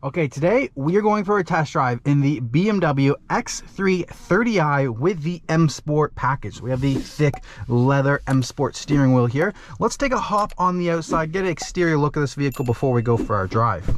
Okay, today we are going for a test drive in the BMW X3 30i with the M Sport package. We have the thick leather M Sport steering wheel here. Let's take a hop on the outside, get an exterior look at this vehicle before we go for our drive.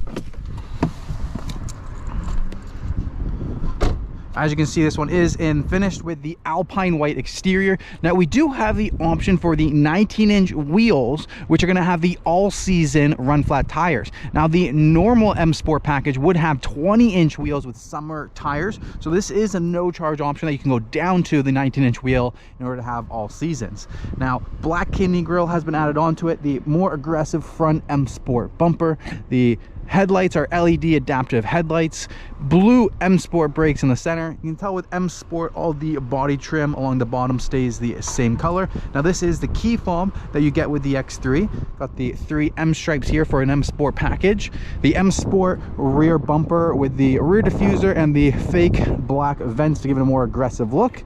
As you can see, this one is finished with the Alpine white exterior. Now we do have the option for the 19-inch wheels, which are going to have the all-season run flat tires. Now the normal M Sport package would have 20-inch wheels with summer tires. So this is a no-charge option that you can go down to the 19-inch wheel in order to have all seasons. Now black kidney grille has been added onto it, the more aggressive front M Sport bumper, the headlights are LED adaptive headlights, blue M Sport brakes in the center. You can tell with M Sport all the body trim along the bottom stays the same color. Now this is the key fob that you get with the X3. Got the 3 M stripes here for an M Sport package. The M Sport rear bumper with the rear diffuser and the fake black vents to give it a more aggressive look.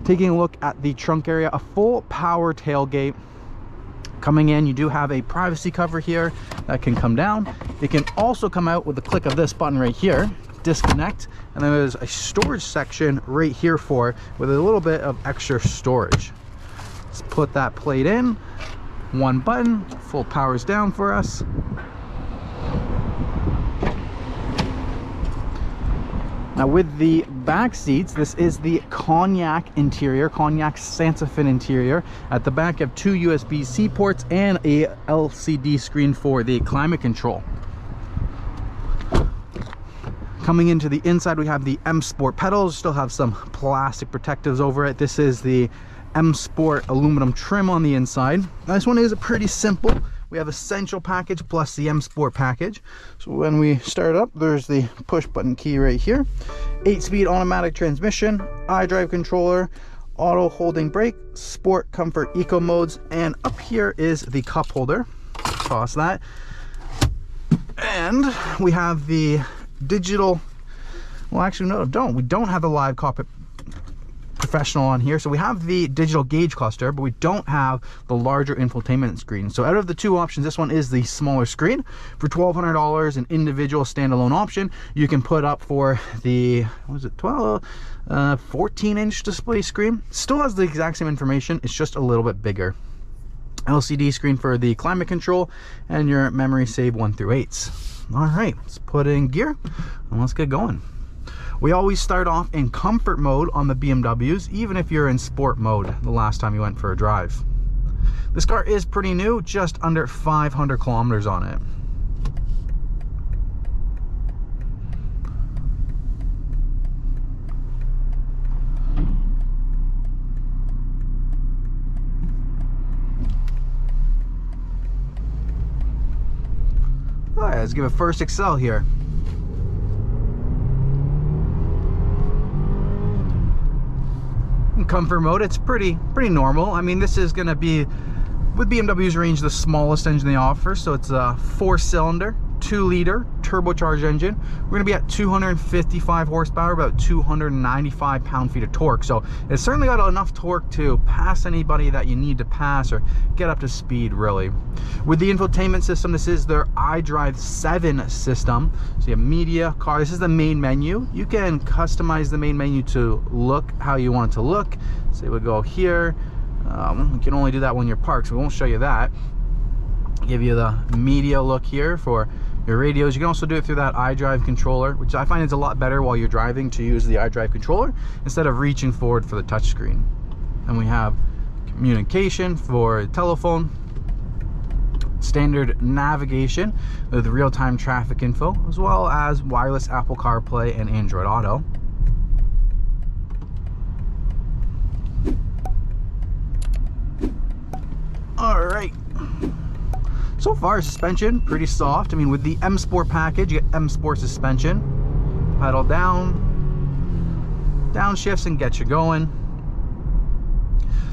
Taking a look at the trunk area, a full power tailgate. Coming in, you do have a privacy cover here that can come down. It can also come out with the click of this button right here, disconnect, and then there's a storage section right here with a little bit of extra storage. Let's put that plate in, one button, full powers down for us. Now with the back seats, this is the Cognac interior, Cognac Santa Fe interior. At the back you have 2 USB-C ports and a LCD screen for the climate control. Coming into the inside, we have the M Sport pedals, still have some plastic protectives over it. This is the M Sport aluminum trim on the inside. Now, this one is pretty simple. We have Essential package plus the M Sport package. So when we start up, there's the push button key right here. 8-speed automatic transmission, iDrive controller, auto holding brake, sport, comfort, eco modes, and up here is the cup holder. Toss that. And we have the digital, well actually no, we don't have the live cockpit professional on here. So we have the digital gauge cluster, but we don't have the larger infotainment screen. So out of the two options, this one is the smaller screen. For $1,200, an individual standalone option, you can put up for the, what was it, 14-inch display screen. Still has the exact same information, it's just a little bit bigger. LCD screen for the climate control and your memory save 1 through 8s. All right, let's put in gear and let's get going. We always start off in comfort mode on the BMWs, even if you're in sport mode the last time you went for a drive. This car is pretty new, just under 500 kilometers on it. All right, let's give it first accel here. In comfort mode, it's pretty normal. I mean, this is going to be, with BMW's range, the smallest engine they offer. So it's a 4-cylinder, 2-liter turbocharged engine. We're going to be at 255 horsepower, about 295 pound-feet of torque. So it's certainly got enough torque to pass anybody that you need to pass or get up to speed, really. With the infotainment system, this is their iDrive 7 system. So you have media, car. This is the main menu. You can customize the main menu to look how you want it to look. Say we go here. You can only do that when you're parked, so we won't show you that. Give you the media look here for your radios. You can also do it through that iDrive controller, which I find is a lot better while you're driving, to use the iDrive controller instead of reaching forward for the touchscreen. And we have communication for telephone, standard navigation with real-time traffic info, as well as wireless Apple CarPlay and Android Auto. All right. So far, suspension pretty soft. I mean, with the M Sport package, you get M Sport suspension. Pedal down, downshifts, and get you going.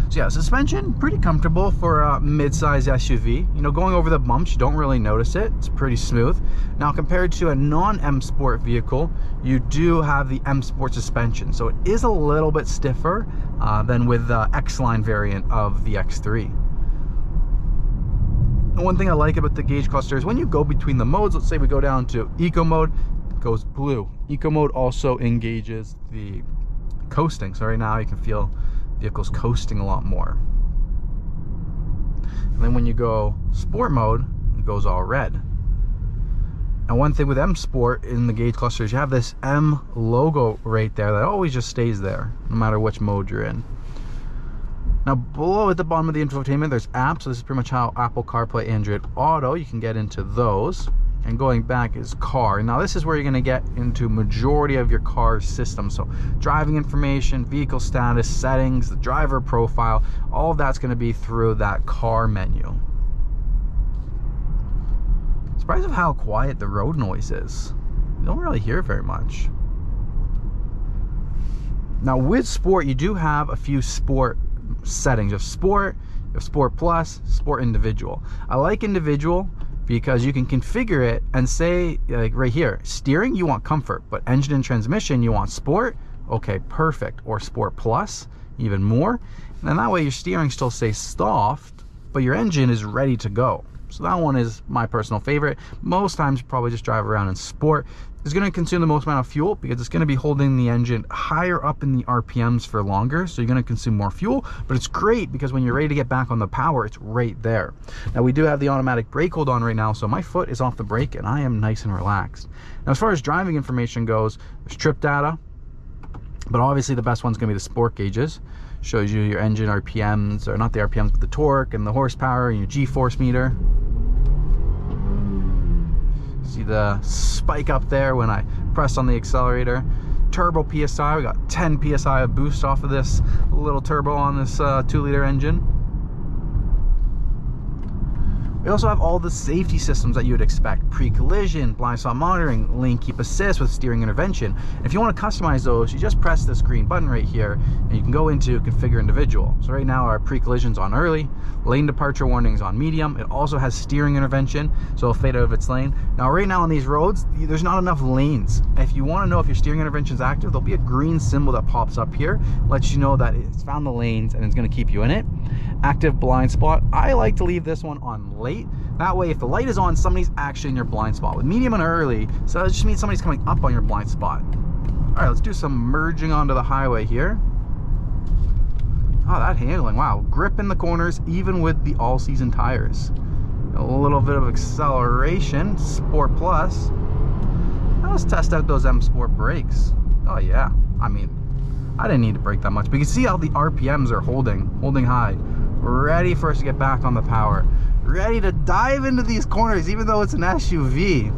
So yeah, suspension pretty comfortable for a mid-size SUV. You know, going over the bumps, you don't really notice it. It's pretty smooth. Now, compared to a non-M Sport vehicle, you do have the M Sport suspension, so it is a little bit stiffer than with the X-Line variant of the X3. And one thing I like about the gauge cluster is when you go between the modes, let's say we go down to eco mode, it goes blue. Eco mode also engages the coasting. So right now you can feel the vehicle's coasting a lot more. And then when you go sport mode, it goes all red. And one thing with M Sport in the gauge cluster is you have this M logo right there that always just stays there, no matter which mode you're in. Now below at the bottom of the infotainment, there's apps. So this is pretty much how Apple CarPlay, Android Auto, you can get into those. And going back is car. Now this is where you're gonna get into majority of your car's system. So driving information, vehicle status, settings, the driver profile, all of that's gonna be through that car menu. Surprised of how quiet the road noise is. You don't really hear very much. Now with sport, you do have a few sport settings. You have sport, you have sport plus, sport individual. I like individual because you can configure it and say, like right here, steering you want comfort, but engine and transmission you want sport. Okay, perfect. Or sport plus, even more. And then that way your steering still stays soft, but your engine is ready to go. So that one is my personal favorite. Most times you probably just drive around in sport. It's going to consume the most amount of fuel because it's going to be holding the engine higher up in the RPMs for longer. So you're going to consume more fuel, but it's great because when you're ready to get back on the power, it's right there. Now we do have the automatic brake hold on right now. So my foot is off the brake and I am nice and relaxed. Now as far as driving information goes, there's trip data, but obviously the best one's going to be the sport gauges. Shows you your engine RPMs, or not the RPMs, but the torque and the horsepower and your G-force meter. See the spike up there when I press on the accelerator. Turbo PSI, we got 10 PSI of boost off of this little turbo on this 2-liter engine. We also have all the safety systems that you would expect. Pre-collision, blind spot monitoring, lane keep assist with steering intervention. And if you want to customize those, you just press this green button right here and you can go into configure individual. So right now our pre-collision's on early, lane departure warnings on medium. It also has steering intervention, so it'll fade out of its lane. Now right now on these roads, there's not enough lanes. If you want to know if your steering intervention is active, there'll be a green symbol that pops up here, lets you know that it's found the lanes and it's going to keep you in it. Active blind spot, I like to leave this one on late. That way if the light is on, somebody's actually in your blind spot. With medium and early, so that just means somebody's coming up on your blind spot. All right, let's do some merging onto the highway here. Oh, that handling, wow. Grip in the corners, even with the all-season tires. A little bit of acceleration, Sport Plus. Now let's test out those M Sport brakes. Oh yeah, I mean, I didn't need to brake that much, but you can see how the RPMs are holding high. Ready for us to get back on the power. Ready to dive into these corners, even though it's an SUV.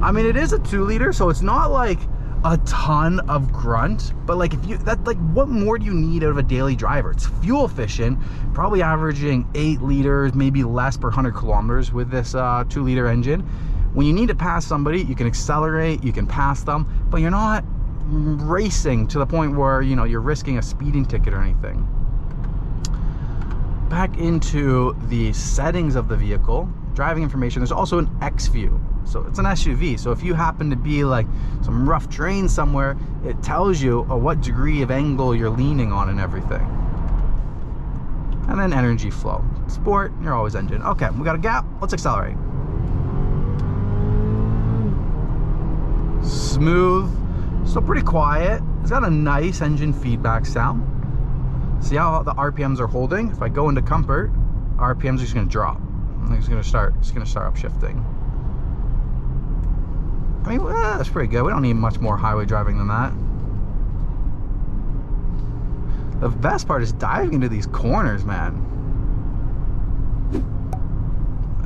I mean, it is a 2-liter, so it's not like a ton of grunt, but like what more do you need out of a daily driver? It's fuel efficient, probably averaging 8 liters, maybe less per 100 kilometers with this 2-liter engine. When you need to pass somebody, you can accelerate, you can pass them, but you're not racing to the point where, you know, you're risking a speeding ticket or anything. Back into the settings of the vehicle, driving information, there's also an X view. So it's an SUV, so if you happen to be like some rough terrain somewhere, it tells you what degree of angle you're leaning on and everything. And then energy flow. Sport, you're always engine. Okay, we got a gap, let's accelerate. Smooth, still pretty quiet. It's got a nice engine feedback sound. See how the RPMs are holding? If I go into comfort, RPMs are just going to drop. It's going to start upshifting. I mean, that's pretty good. We don't need much more highway driving than that. The best part is diving into these corners, man.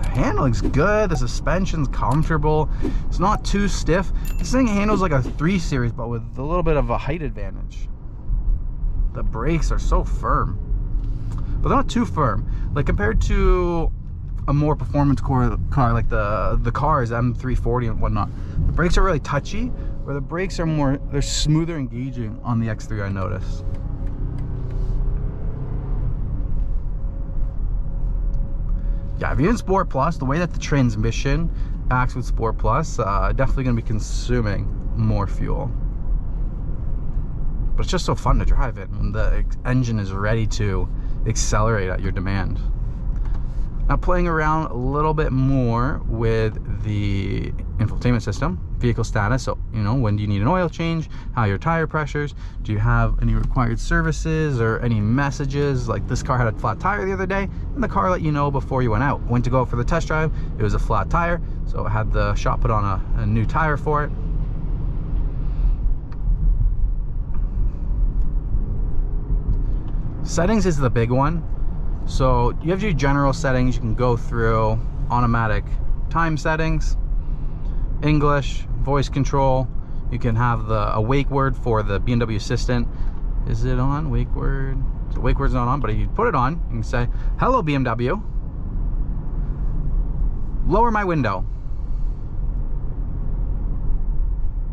The handling's good. The suspension's comfortable. It's not too stiff. This thing handles like a 3 Series, but with a little bit of a height advantage. The brakes are so firm, but they're not too firm. Like compared to a more performance car like the cars, M340 and whatnot, the brakes are really touchy, where the brakes are they're smoother engaging on the X3, I noticed. Yeah, if you're in Sport Plus, the way that the transmission acts with Sport Plus, definitely going to be consuming more fuel. But it's just so fun to drive it when the engine is ready to accelerate at your demand. Now, playing around a little bit more with the infotainment system, vehicle status. So, you know, when do you need an oil change? How are your tire pressures? Do you have any required services or any messages? Like this car had a flat tire the other day, and the car let you know before you went out. Went to go for the test drive, it was a flat tire, so it had the shop put on a new tire for it. Settings is the big one. So you have your general settings. You can go through automatic time settings, English, voice control. You can have a wake word for the BMW Assistant. Is it on? Wake word? So wake word's not on, but if you put it on, you can say, "Hello BMW, lower my window."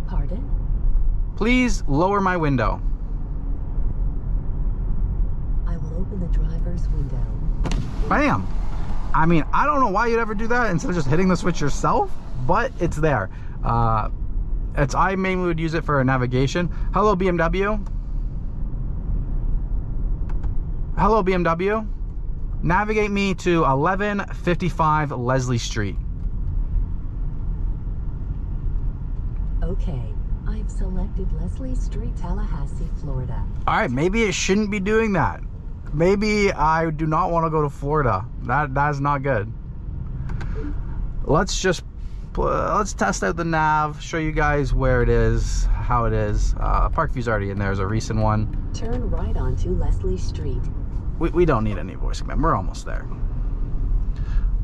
Pardon? Please lower my window. I will open the driver's window. Bam! I mean, I don't know why you'd ever do that instead of just hitting the switch yourself, but it's there. I mainly would use it for navigation. Hello BMW. Hello BMW. Navigate me to 1155 Leslie Street. Okay, I've selected Leslie Street, Tallahassee, Florida. All right, maybe it shouldn't be doing that. Maybe I do not want to go to Florida. That's not good. Let's test out the nav, show you guys where it is, how it is. Parkview's already in there as a recent one. Turn right onto Leslie Street. We don't need any voice command. We're almost there.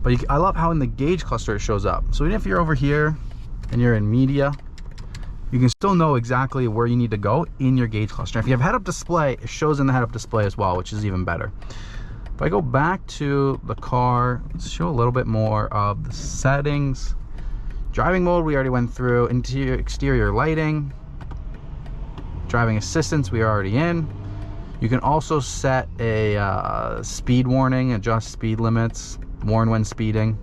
But I love how in the gauge cluster it shows up. So even if you're over here and you're in media, you can still know exactly where you need to go in your gauge cluster. If you have head-up display, it shows in the head-up display as well, which is even better. If I go back to the car, let's show a little bit more of the settings. Driving mode, we already went through. Interior, exterior lighting. Driving assistance, we are already in. You can also set a speed warning, adjust speed limits, warn when speeding.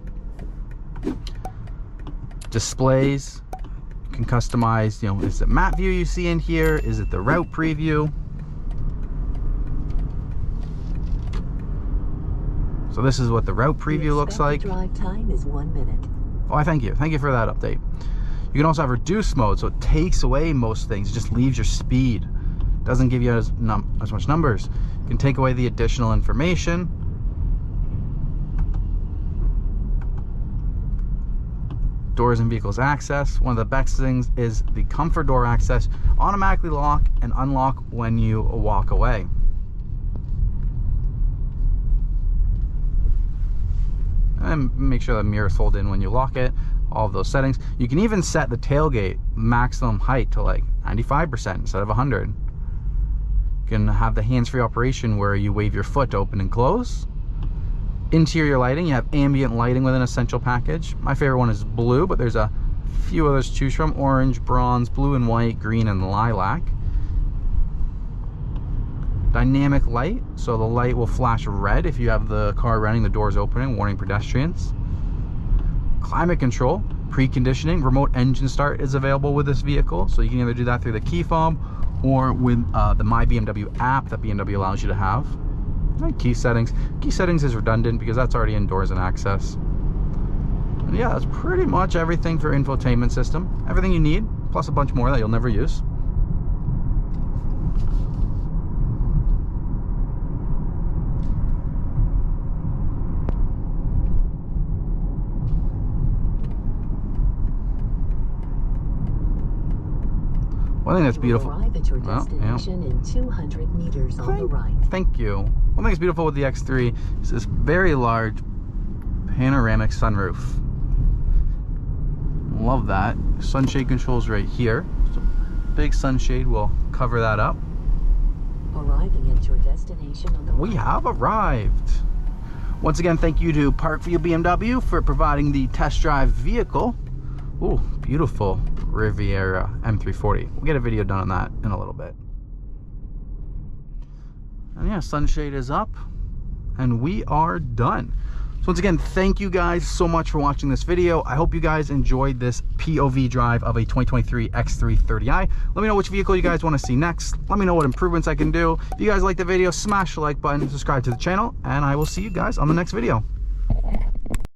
Displays. Can customize, you know, is it map view you see in here? Is it the route preview? So this is what the route preview looks like. Drive time is 1 minute. Oh, I thank you. Thank you for that update. You can also have reduced mode, so it takes away most things. It just leaves your speed. Doesn't give you as much numbers. You can take away the additional information. Doors and vehicles access. One of the best things is the comfort door access. Automatically lock and unlock when you walk away. And make sure the mirrors fold in when you lock it. All of those settings. You can even set the tailgate maximum height to like 95% instead of 100. You can have the hands-free operation where you wave your foot to open and close. Interior lighting, you have ambient lighting with an essential package. My favorite one is blue, but there's a few others to choose from. Orange, bronze, blue and white, green and lilac. Dynamic light, so the light will flash red if you have the car running, the doors opening, warning pedestrians. Climate control, preconditioning, remote engine start is available with this vehicle, so you can either do that through the key fob or with the My BMW app that BMW allows you to have. And key settings. Key settings is redundant because that's already in doors and access. And yeah, that's pretty much everything for infotainment system. Everything you need, plus a bunch more that you'll never use. One thing that's beautiful. Arrive at your destination in 200 meters on the right. Thank you. One thing that's beautiful with the X3 is this very large panoramic sunroof. Love that. Sunshade controls right here. So big sunshade will cover that up. Arriving at your destination on the right. We have arrived. Once again, thank you to Parkview BMW for providing the test drive vehicle. Ooh, beautiful Riviera M340. We'll get a video done on that in a little bit. And yeah, sunshade is up and we are done. So once again, thank you guys so much for watching this video. I hope you guys enjoyed this POV drive of a 2023 X3 30i. Let me know which vehicle you guys want to see next. Let me know what improvements I can do. If you guys like the video, smash the like button, subscribe to the channel, and I will see you guys on the next video.